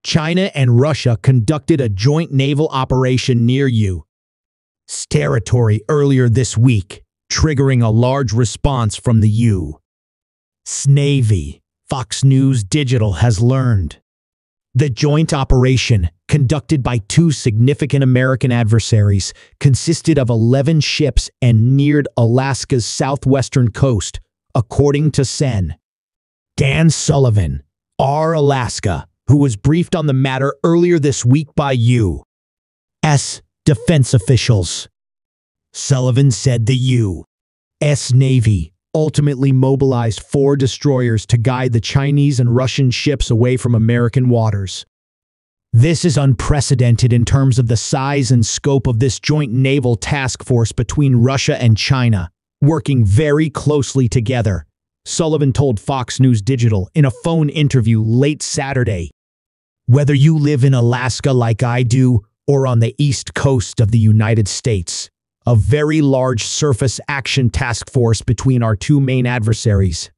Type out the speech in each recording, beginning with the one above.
China and Russia conducted a joint naval operation near U.S. territory earlier this week, triggering a large response from the U.S. Navy. Fox News Digital has learned. The joint operation, conducted by two significant American adversaries, consisted of 11 ships and neared Alaska's southwestern coast, according to Sen. Dan Sullivan, R. Alaska, who was briefed on the matter earlier this week by U.S. defense officials. Sullivan said the U.S. Navy ultimately mobilized 4 destroyers to guide the Chinese and Russian ships away from American waters. This is unprecedented in terms of the size and scope of this joint naval task force between Russia and China, working very closely together, Sullivan told Fox News Digital in a phone interview late Saturday. Whether you live in Alaska like I do, or on the east coast of the United States, a very large surface action task force between our two main adversaries,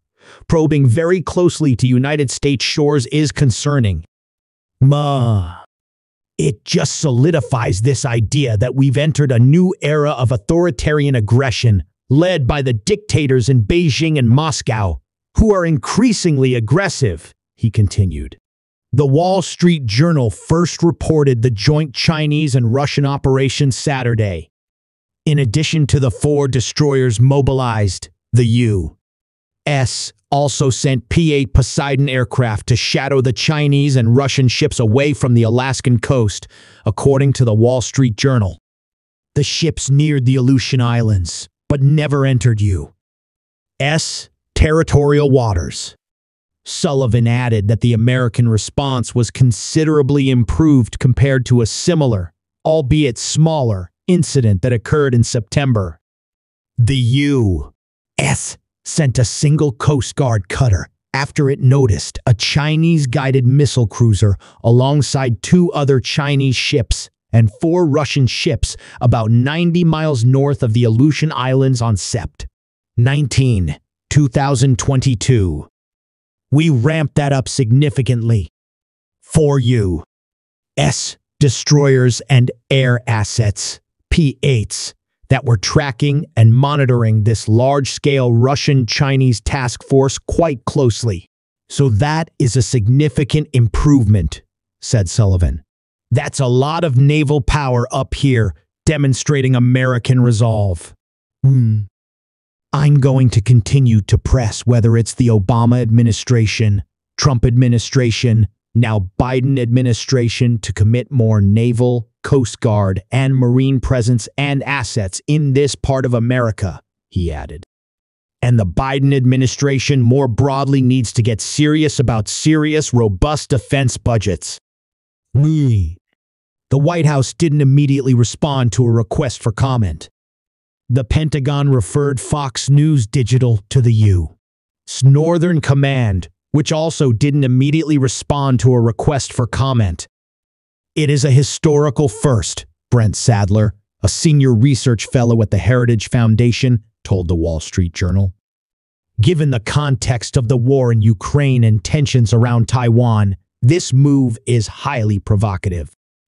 probing very closely to United States shores is concerning. It just solidifies this idea that we've entered a new era of authoritarian aggression led by the dictators in Beijing and Moscow, who are increasingly aggressive, he continued. The Wall Street Journal first reported the joint Chinese and Russian operation Saturday. In addition to the 4 destroyers mobilized, the U.S. also sent P-8 Poseidon aircraft to shadow the Chinese and Russian ships away from the Alaskan coast, according to the Wall Street Journal. The ships neared the Aleutian Islands, but never entered U.S. territorial waters. Sullivan added that the American response was considerably improved compared to a similar, albeit smaller, incident that occurred in September. The U.S. sent a single Coast Guard cutter after it noticed a Chinese-guided missile cruiser alongside 2 other Chinese ships and 4 Russian ships about 90 miles north of the Aleutian Islands on Sept. 19, 2022. We ramped that up significantly. 4 U.S. destroyers and air assets, P-8s, that were tracking and monitoring this large-scale Russian-Chinese task force quite closely. So that is a significant improvement, said Sullivan. That's a lot of naval power up here, demonstrating American resolve. I'm going to continue to press whether it's the Obama administration, Trump administration, now Biden administration to commit more naval, Coast Guard, and Marine presence and assets in this part of America, he added. And the Biden administration more broadly needs to get serious about serious, robust defense budgets. The White House didn't immediately respond to a request for comment. The Pentagon referred Fox News Digital to the U.S. Northern Command, which also didn't immediately respond to a request for comment. It is a historical first, Brent Sadler, a senior research fellow at the Heritage Foundation, told the Wall Street Journal. Given the context of the war in Ukraine and tensions around Taiwan, this move is highly provocative.